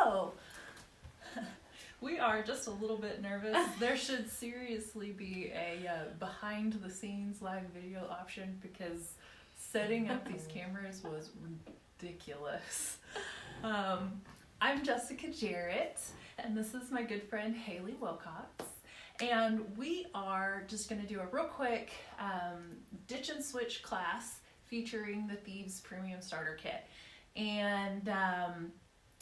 Hello. We are just a little bit nervous. There should seriously be a behind the scenes live video option because setting up these cameras was ridiculous. I'm Jessica Jarrett, and this is my good friend Haley Wilcox. And we are just going to do a real quick ditch and switch class featuring the Thieves Premium Starter Kit. And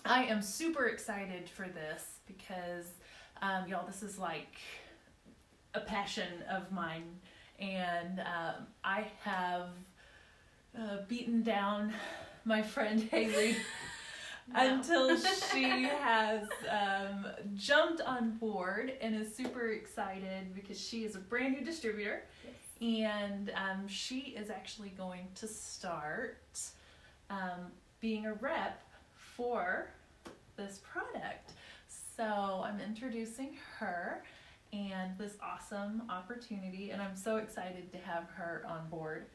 I am super excited for this because, y'all, this is like a passion of mine. And I have beaten down my friend Haley until she has jumped on board and is super excited because she is a brand new distributor. Yes. And she is actually going to start being a rep for this product. So I'm introducing her and this awesome opportunity, and I'm so excited to have her on board.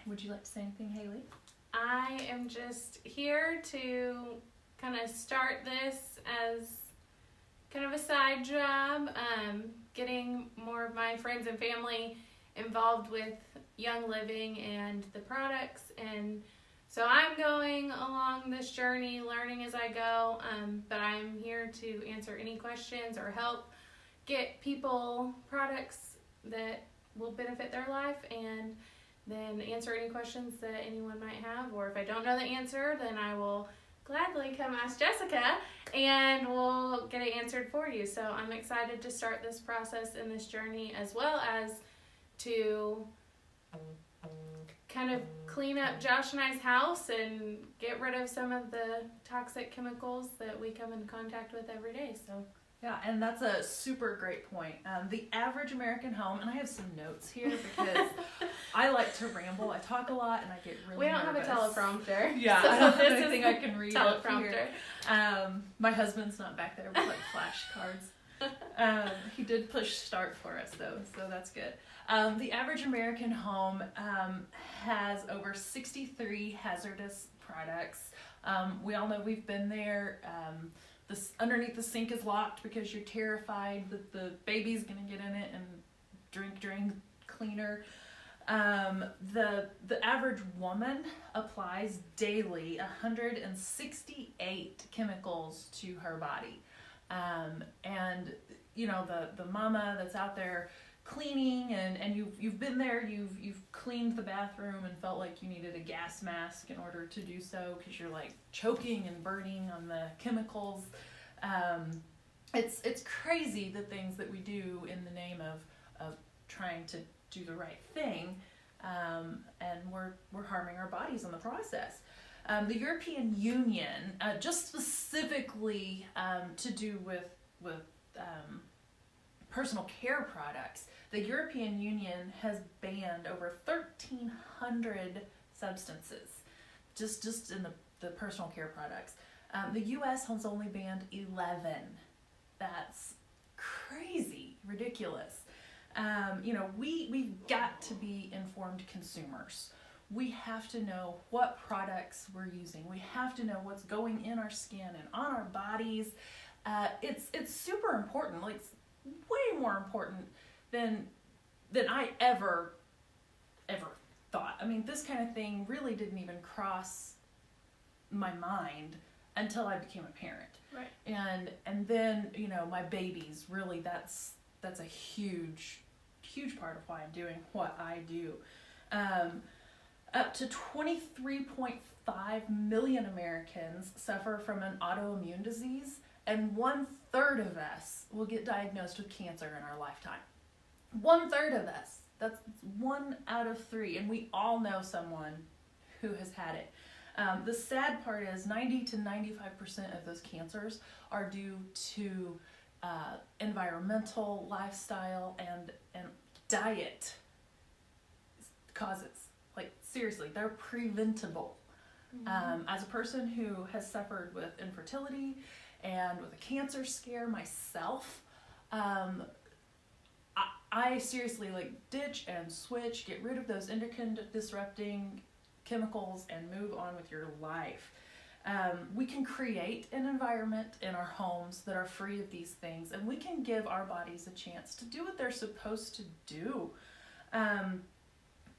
Would you like to say anything, Haley? I am just here to kind of start this as kind of a side job, getting more of my friends and family involved with Young Living and the products. And so I'm going along this journey, learning as I go, but I'm here to answer any questions or help get people products that will benefit their life, and then answer any questions that anyone might have. Or if I don't know the answer, then I will gladly come ask Jessica and we'll get it answered for you. So I'm excited to start this process and this journey, as well as to kind of clean up Josh and I's house and get rid of some of the toxic chemicals that we come in contact with every day. So yeah, and that's a super great point. The average American home, and I have some notes here because I like to ramble. I talk a lot and I get really nervous. We don't have a teleprompter. Yeah, so I don't have this anything I can read up teleprompter. Here. My husband's not back there with like flashcards. He did push start for us though, so that's good. The average American home has over 63 hazardous products. We all know we've been there. Underneath the sink is locked because you're terrified that the baby's going to get in it and drink drain cleaner. The average woman applies daily 168 chemicals to her body. And you know, the mama that's out there cleaning and you've been there, you've cleaned the bathroom and felt like you needed a gas mask in order to do so because you're like choking and burning on the chemicals. It's crazy the things that we do in the name of trying to do the right thing, and we're harming our bodies in the process. The European Union, just specifically to do with personal care products, the European Union has banned over 1,300 substances just in the personal care products. The U.S. has only banned 11. That's crazy, ridiculous. You know, we've got to be informed consumers. We have to know what products we're using. We have to know what's going in our skin and on our bodies. It's super important. Like, way more important than I ever thought. I mean, this kind of thing really didn't even cross my mind until I became a parent. Right. And then, you know, my babies, really that's a huge part of why I'm doing what I do. Up to 23.5 million Americans suffer from an autoimmune disease, and 1/3 of us will get diagnosed with cancer in our lifetime. 1/3 of us. That's 1 out of 3, and we all know someone who has had it. The sad part is 90 to 95% of those cancers are due to environmental, lifestyle, and diet causes. Like, seriously, they're preventable. Mm-hmm. As a person who has suffered with infertility and with a cancer scare myself, I seriously like ditch and switch, get rid of those endocrine disrupting chemicals and move on with your life. We can create an environment in our homes that are free of these things, and we can give our bodies a chance to do what they're supposed to do. And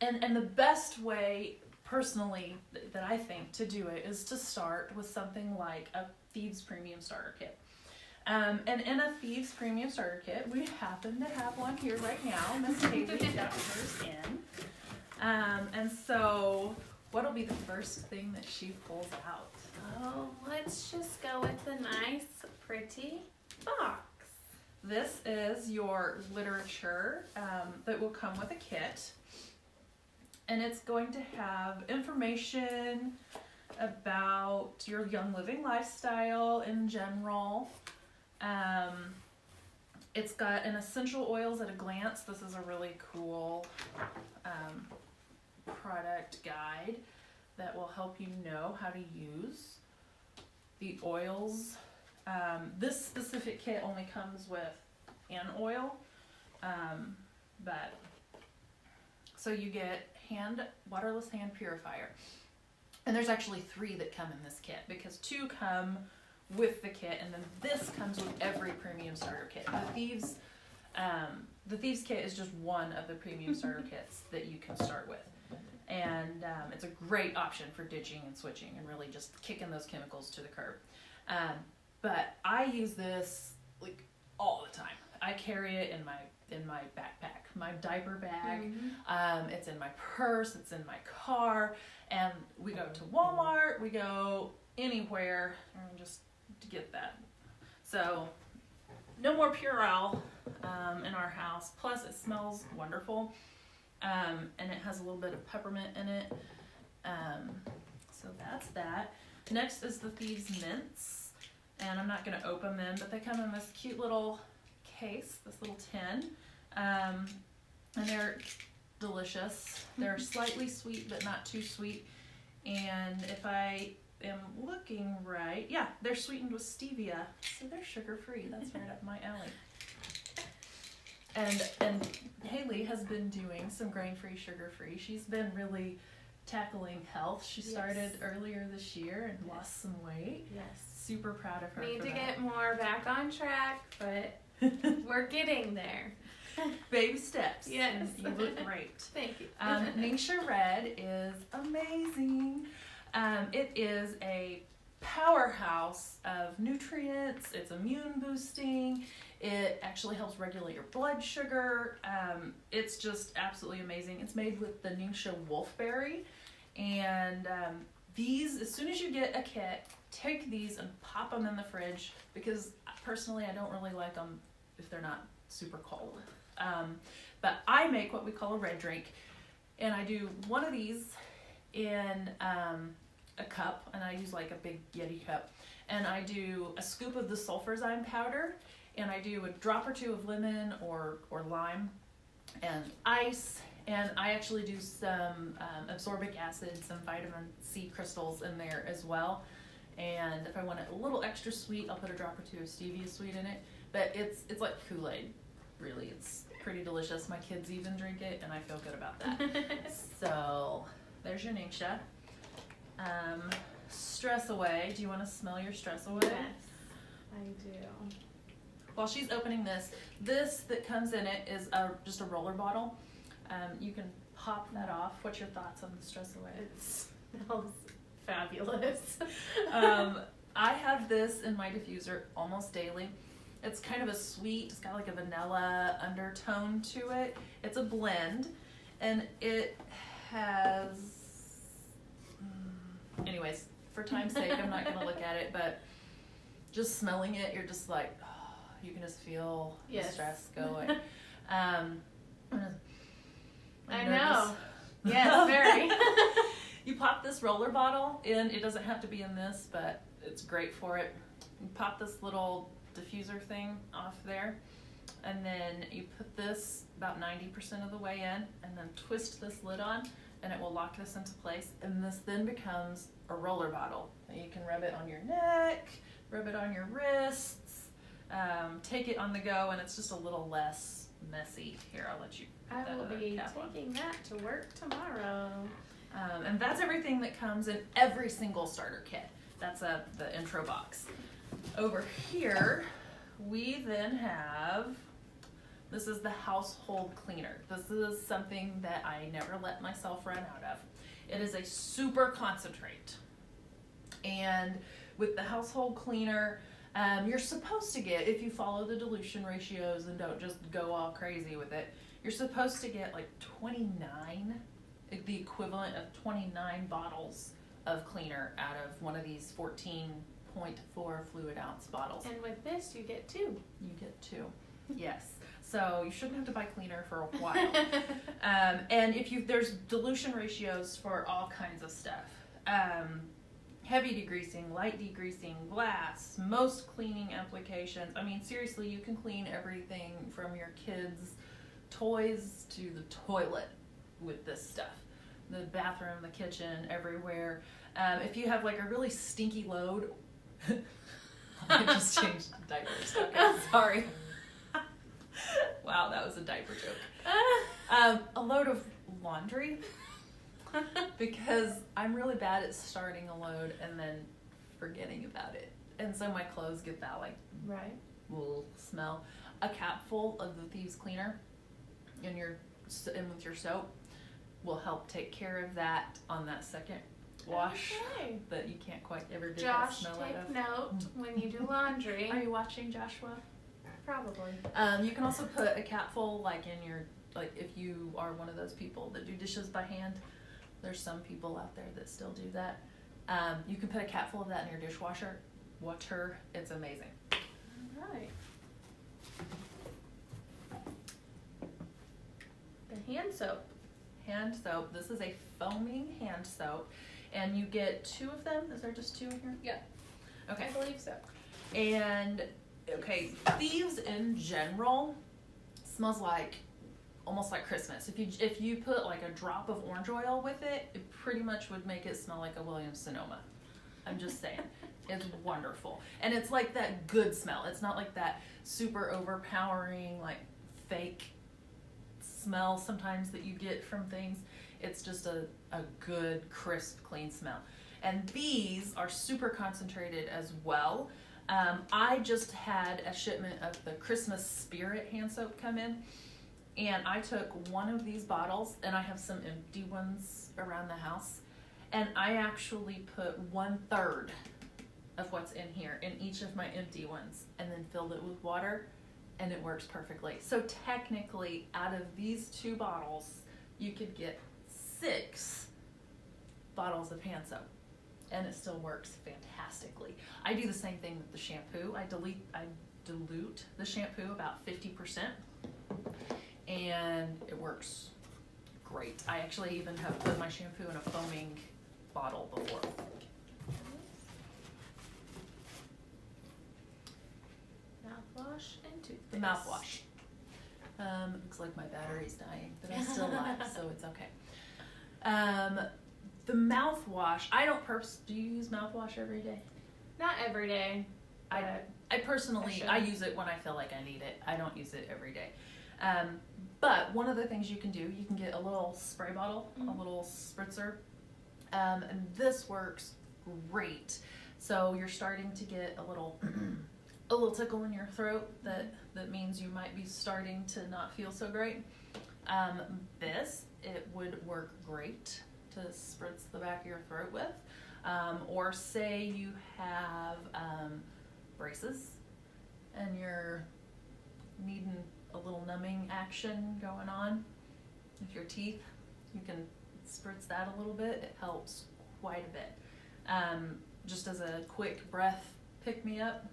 the best way, personally, that I think to do it is to start with something like a Thieves Premium Starter Kit. And in a Thieves Premium Starter Kit, we happen to have one here right now. Miss Haley got hers in. And so, what'll be the first thing that she pulls out? Oh, let's just go with the nice, pretty box. This is your literature that will come with a kit. And it's going to have information about your young living lifestyle in general. It's got an essential oils at a glance. This is a really cool product guide that will help you know how to use the oils. This specific kit only comes with an oil, but so you get waterless hand purifier. And there's actually 3 that come in this kit, because 2 come with the kit, and then this comes with every premium starter kit. The Thieves kit is just one of the premium starter kits that you can start with. And it's a great option for ditching and switching and really just kicking those chemicals to the curb. But I use this like all the time. I carry it in my backpack, my diaper bag. It's in my purse, it's in my car, and we go to Walmart, we go anywhere, and just to get that. So no more Purell in our house. Plus it smells wonderful, and it has a little bit of peppermint in it. So that's that. Next is the Thieves Mints, and I'm not going to open them, but they come in this cute little case, this little tin, and they're delicious. They're slightly sweet, but not too sweet. And if I am looking right, yeah, they're sweetened with stevia, so they're sugar-free. That's right up my alley. And Haley has been doing some grain-free, sugar-free. She's been really tackling health. She started earlier this year and lost some weight. Yes. Super proud of her. Need to get more back on track, but we're getting there. Baby steps. Yes. And you look great. Thank you. Ningxia Red is amazing. It is a powerhouse of nutrients. It's immune boosting. It actually helps regulate your blood sugar. It's just absolutely amazing. It's made with the Ningxia Wolfberry. And these, as soon as you get a kit, take these and pop them in the fridge, because personally I don't really like them if they're not super cold. But I make what we call a red drink, and I do one of these in a cup, and I use like a big Yeti cup, and I do a scoop of the sulfurzyme powder, and I do a drop or 2 of lemon or lime and ice, and I actually do some absorbic acid, some vitamin C crystals in there as well. And if I want it a little extra sweet, I'll put a drop or 2 of stevia sweet in it. But it's like Kool-Aid, really. It's pretty delicious. My kids even drink it, and I feel good about that. So there's your Ningxia. Stress Away. Do you want to smell your stress away? Yes, I do. While she's opening this that comes in it is just a roller bottle. You can pop that off. What's your thoughts on the Stress Away? It smells fabulous. I have this in my diffuser almost daily. It's kind of a sweet, it's got like a vanilla undertone to it. It's a blend, and it has, anyways, for time's sake, I'm not going to look at it, but just smelling it, you're just like, oh, you can just feel the stress going. I know. Yes, very. You pop this roller bottle in. It doesn't have to be in this, but it's great for it. You pop this little diffuser thing off there, and then you put this about 90% of the way in, and then twist this lid on, and it will lock this into place. And this then becomes a roller bottle. And you can rub it on your neck, rub it on your wrists, take it on the go, and it's just a little less messy. Here, I'll let you put I that will other be cap on. taking that to work tomorrow. And that's everything that comes in every single starter kit. That's the intro box. Over here, we then have, this is the household cleaner. This is something that I never let myself run out of. It is a super concentrate. And with the household cleaner, you're supposed to get, if you follow the dilution ratios and don't just go all crazy with it, you're supposed to get like 29, the equivalent of 29 bottles of cleaner out of one of these 14.4 fluid ounce bottles. And with this, you get 2. You get 2, yes. So you shouldn't have to buy cleaner for a while. And there's dilution ratios for all kinds of stuff. Heavy degreasing, light degreasing, glass, most cleaning applications. I mean, seriously, you can clean everything from your kids' toys to the toilet with this stuff. The bathroom, the kitchen, everywhere. If you have like a really stinky load, I just changed diapers. Okay, sorry. Wow, that was a diaper joke. A load of laundry, because I'm really bad at starting a load and then forgetting about it. And so my clothes get that like Right. little smell. A cap full of the Thieves cleaner in with your soap will help take care of that on that second wash that you can't quite ever get that Josh, smell out take of. note when you do laundry. Are you watching, Joshua? Probably. You can also put a capful like in your, like if you are one of those people that do dishes by hand. There's some people out there that still do that. You can put a capful of that in your dishwasher. Water, it's amazing. All right. The hand soap. Hand soap. This is a foaming hand soap, and you get 2 of them. Is there just 2 in here? Yeah. Okay. I believe so. And okay, Thieves in general smells like almost like Christmas. If you put like a drop of orange oil with it, it pretty much would make it smell like a Williams Sonoma. I'm just saying. It's wonderful. And it's like that good smell. It's not like that super overpowering, like fake smell sometimes that you get from things. It's just a good, crisp, clean smell. And these are super concentrated as well. I just had a shipment of the Christmas Spirit hand soap come in, and I took one of these bottles, and I have some empty ones around the house, and I actually put 1/3 of what's in here in each of my empty ones, and then filled it with water, and it works perfectly. So technically, out of these 2 bottles, you could get 6 bottles of hand soap, and it still works fantastically. I do the same thing with the shampoo. I dilute the shampoo about 50%, and it works great. I actually even have put my shampoo in a foaming bottle before. Mouthwash and toothpaste. The mouthwash. Looks like my battery's dying, but I'm still live, so it's okay. The mouthwash, do you use mouthwash every day? Not every day. I personally, I use it when I feel like I need it. I don't use it every day. But one of the things you can do, you can get a little spray bottle, a little spritzer, and this works great. So you're starting to get a little tickle in your throat that means you might be starting to not feel so great. It would work great to spritz the back of your throat with. Or say you have braces and you're needing a little numbing action going on with your teeth, you can spritz that a little bit. It helps quite a bit. Just as a quick breath pick-me-up,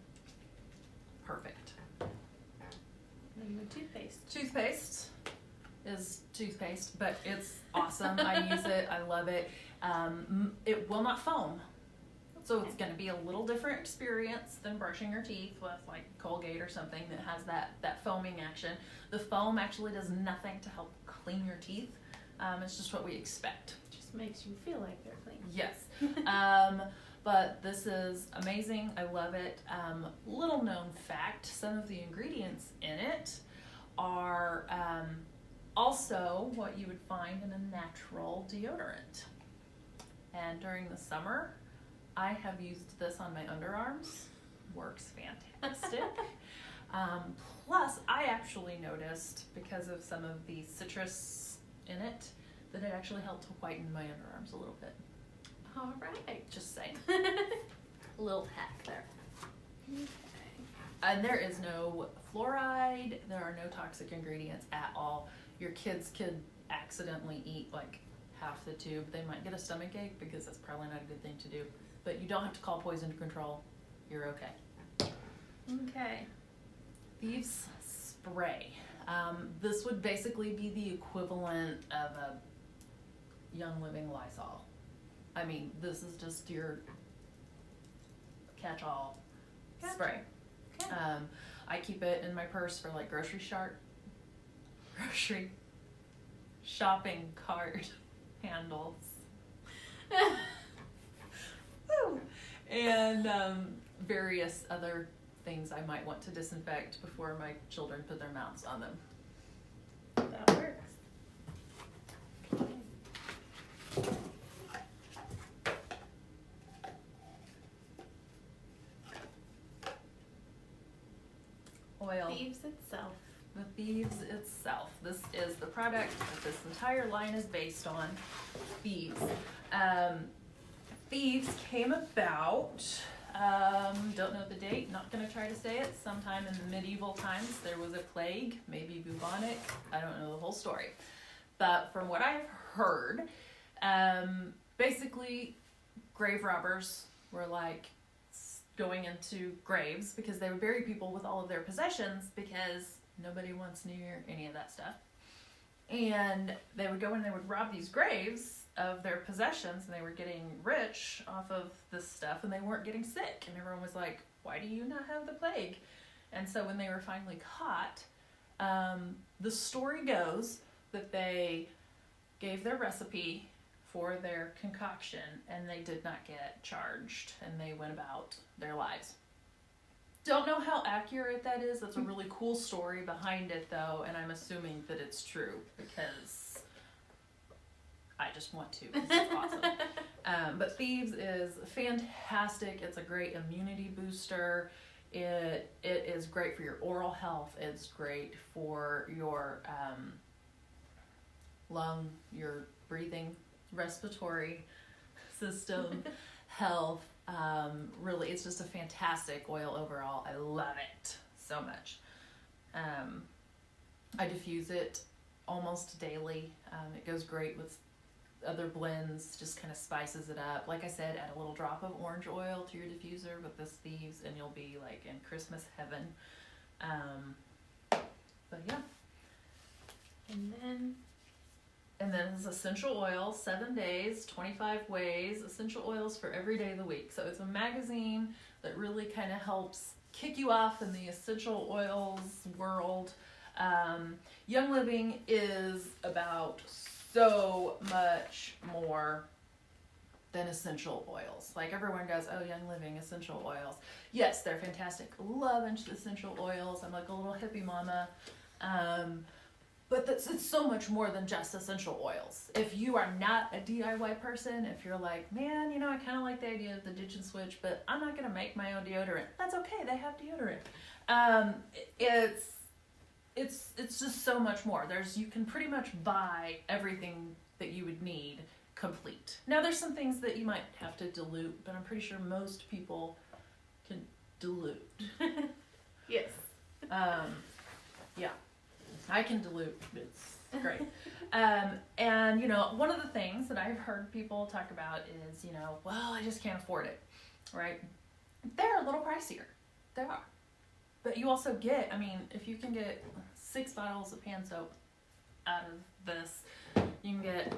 perfect. And the toothpaste. Toothpaste is toothpaste, but it's awesome. I use it. I love it. It will not foam. So it's going to be a little different experience than brushing your teeth with like Colgate or something that has that foaming action. The foam actually does nothing to help clean your teeth. It's just what we expect. Just makes you feel like they're clean. Yes. But this is amazing. I love it. Little known fact, some of the ingredients in it are also what you would find in a natural deodorant. And during the summer, I have used this on my underarms. Works fantastic. Plus, I actually noticed, because of some of the citrus in it, that it actually helped to whiten my underarms a little bit. All right. Just saying. A little hack there. Okay. And there is no fluoride. There are no toxic ingredients at all. Your kids could accidentally eat like half the tube. They might get a stomach ache because that's probably not a good thing to do. But you don't have to call poison control. You're okay. Okay. Thieves Spray. This would basically be the equivalent of a Young Living Lysol. I mean, this is just your catch-all spray. Okay. I keep it in my purse for like grocery shopping cart handles. Woo. And various other things I might want to disinfect before my children put their mouths on them. That works. Oil. Thieves itself. The Thieves itself. This is the product that this entire line is based on. Thieves. Thieves came about, don't know the date, not going to try to say it, sometime in the medieval times there was a plague, maybe bubonic, I don't know the whole story. But from what I've heard, basically grave robbers were like going into graves because they would bury people with all of their possessions because nobody wants near any of that stuff. And they would go in and they would rob these graves of their possessions, and they were getting rich off of this stuff, and they weren't getting sick. And everyone was like, why do you not have the plague? And so when they were finally caught, the story goes that they gave their recipe for their concoction, and they did not get charged, and they went about their lives. Don't know how accurate that is. That's a really cool story behind it, though, and I'm assuming that it's true because I just want to. It's awesome. But Thieves is fantastic. It's a great immunity booster. It is great for your oral health. It's great for your lung, your breathing, respiratory system health. Really, it's just a fantastic oil overall. I love it so much. I diffuse it almost daily. It goes great with other blends, just kind of spices it up. Like I said, add a little drop of orange oil to your diffuser with this Thieves, and you'll be like in Christmas heaven. But yeah. And then it's essential oil, 7 days, 25 ways, essential oils for every day of the week. So it's a magazine that really kind of helps kick you off in the essential oils world. Young Living is about so much more than essential oils. Like everyone goes, oh, Young Living, essential oils. Yes, they're fantastic. Love essential oils. I'm like a little hippie mama. But it's so much more than just essential oils. If you are not a DIY person, if you're like, man, I kind of like the idea of the ditch and switch, but I'm not going to make my own deodorant. That's okay. They have deodorant. It's just so much more. You can pretty much buy everything that you would need complete. Now, there's some things that you might have to dilute, but I'm pretty sure most people can dilute. Yes. Yeah. I can dilute. It's great. And, one of the things that I've heard people talk about is, well, I just can't afford it, right? They're a little pricier. They are. But you also get, if you can get 6 bottles of hand soap out of this, you can get,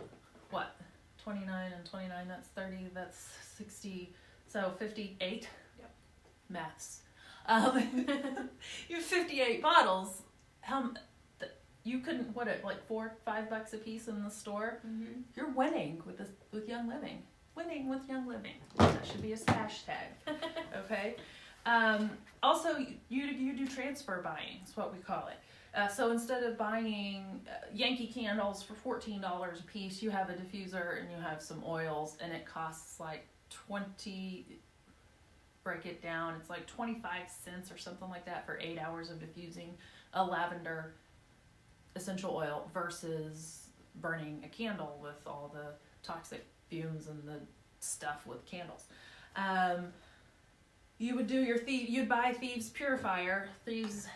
29 and 29, that's 30, that's 60, so 58. Yep. Maths. You have 58 bottles. You couldn't, $4 or $5 a piece in the store? Mm-hmm. You're winning with Young Living. Winning with Young Living. That should be a hashtag. Okay? Also, you do transfer buying, is what we call it. So instead of buying Yankee candles for $14 a piece, you have a diffuser and you have some oils, and it costs like break it down, it's like 25 cents or something like that for 8 hours of diffusing a lavender essential oil versus burning a candle with all the toxic fumes and the stuff with candles. You would do you'd buy Thieves Purifier, Thieves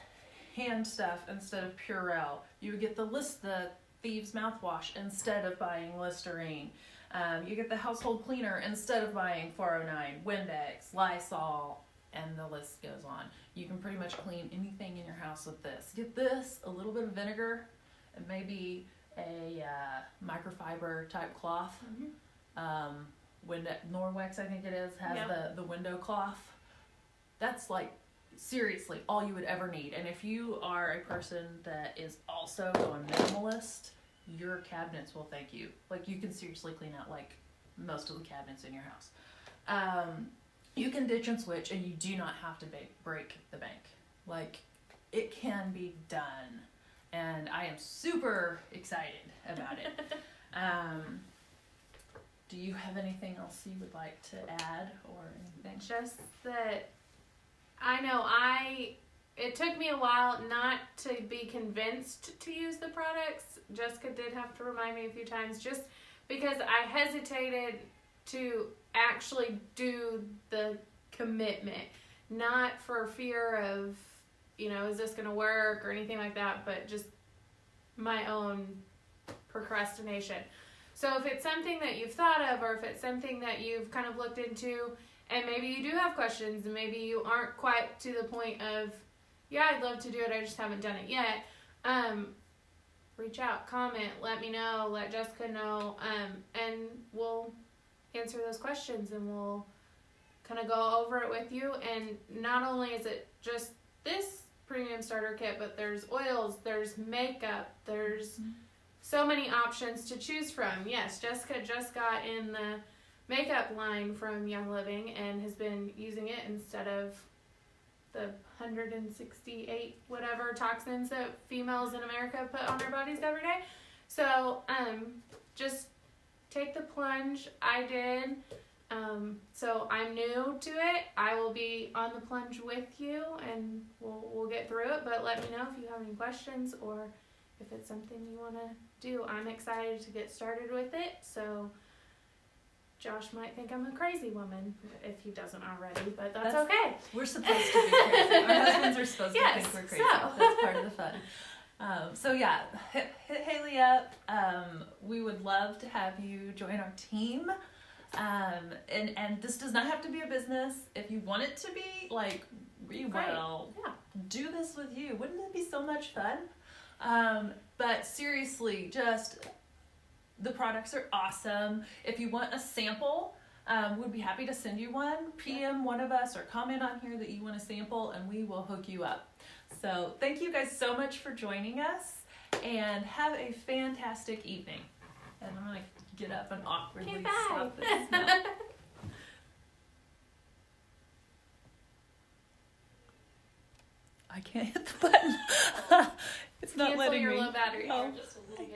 hand stuff instead of Purell. You would get the Thieves mouthwash instead of buying Listerine. You get the household cleaner instead of buying 409, Windex, Lysol, and the list goes on. You can pretty much clean anything in your house with this. Get this, a little bit of vinegar, and maybe a microfiber type cloth. Norwex, I think it is, has the window cloth. That's like seriously all you would ever need. And if you are a person that is also going minimalist, your cabinets will thank you. Like, you can seriously clean out like most of the cabinets in your house. You can ditch and switch, and you do not have to break the bank. Like, it can be done, and I am super excited about it. Do you have anything else you would like to add or anything? Just that I know it took me a while not to be convinced to use the products. Jessica did have to remind me a few times, just because I hesitated to actually do the commitment. Not for fear of, is this going to work or anything like that, but just my own procrastination. So if it's something that you've thought of, or if it's something that you've kind of looked into, and maybe you do have questions, and maybe you aren't quite to the point of, yeah, I'd love to do it, I just haven't done it yet, reach out, comment, let me know, let Jessica know, and we'll answer those questions, and we'll kind of go over it with you. And not only is it just this premium starter kit, but there's oils, there's makeup, there's so many options to choose from. Yes, Jessica just got in the makeup line from Young Living and has been using it instead of the 168 whatever toxins that females in America put on their bodies every day. So just take the plunge. I did. So I'm new to it. I will be on the plunge with you, and we'll get through it. But let me know if you have any questions or if it's something you want to do. I'm excited to get started with it. So Josh might think I'm a crazy woman if he doesn't already, but that's okay. We're supposed to be crazy. Our husbands are supposed to think we're crazy. So. That's part of the fun. So yeah, hit Haley up. We would love to have you join our team. And this does not have to be a business. If you want it to be, like, we will do this with you. Wouldn't it be so much fun? But seriously, just the products are awesome. If you want a sample, we'd be happy to send you one. PM one of us or comment on here that you want a sample, and we will hook you up. So thank you guys so much for joining us, and have a fantastic evening. And I'm going to get up and awkwardly stop this now. I can't hit the button. It's not letting me. Cancel your low battery. Oh. Just a little bit.